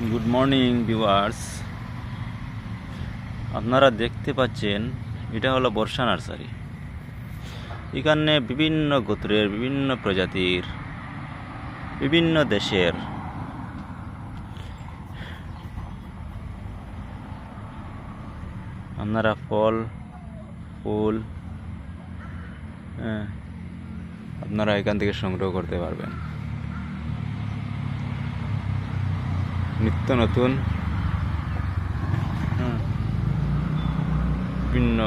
Good morning viewers, আপনারা দেখতে পাচ্ছেন এটা হলো বর্ষা নার্সারি। এখানে বিভিন্ন গোত্রের, বিভিন্ন প্রজাতির, বিভিন্ন দেশের আপনারা ফল ফুল আপনারা এখান থেকে সংগ্রহ করতে পারবেন। নিত্য নতুন বিভিন্ন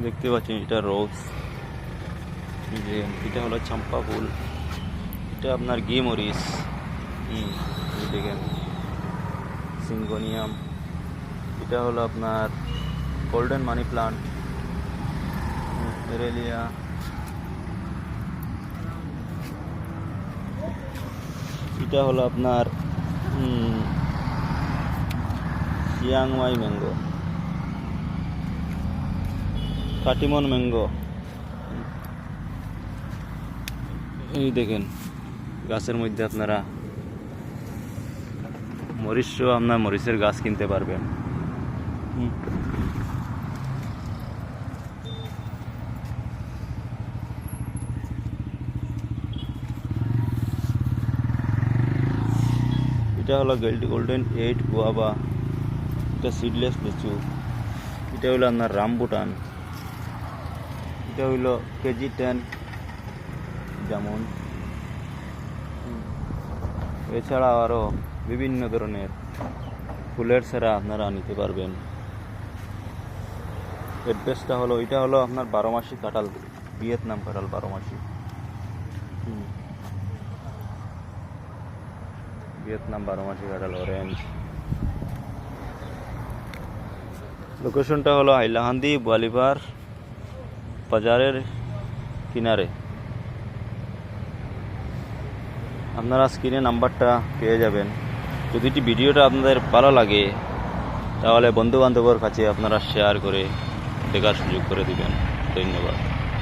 দেখতে পাচ্ছেন, এটা রোজ, এটা হলো চম্পা ফুল, এটা আপনার ঘি মরিচ, দেখেন সিঙ্গোনিয়াম, এটা হলো আপনার গোল্ডেন মানি প্লান্ট, এরেলিয়া, এটা হলো আপনার চিয়াংমাই ম্যাঙ্গো, কাটিমন ম্যাঙ্গো। এই দেখেন গাছের মধ্যে আপনারা আপনার মরিচের গাছ কিনতে পারবেন। এটা হলো গোল্ডেন 8 গুয়াভা, এটা সিডলেস লিচু, এটা হলো আপনার রামবুটান, এটা হলো কেজি 10 যেমন। এছাড়া আরও বিভিন্ন ধরনের ফুলের চারা আপনারা নিতে পারবেন। অ্যাড্রেসটা হলো, এটা হলো আপনার 12 মাসি কাঁঠাল, ভিয়েতনাম কাঁঠাল 12 মাসি, ভিয়েতনাম 12 মাসি কাঁঠাল অরেঞ্জ। লোকেশনটা হলো হাইলাকান্দি বোয়ালিপার বাজারের কিনারে। আপনারা স্ক্রিনে নাম্বারটা পেয়ে যাবেন। যদি ভিডিওটা আপনাদের ভালো লাগে তাহলে বন্ধু বান্ধবের কাছে আপনারা শেয়ার করে দেখার সুযোগ করে দিবেন। ধন্যবাদ।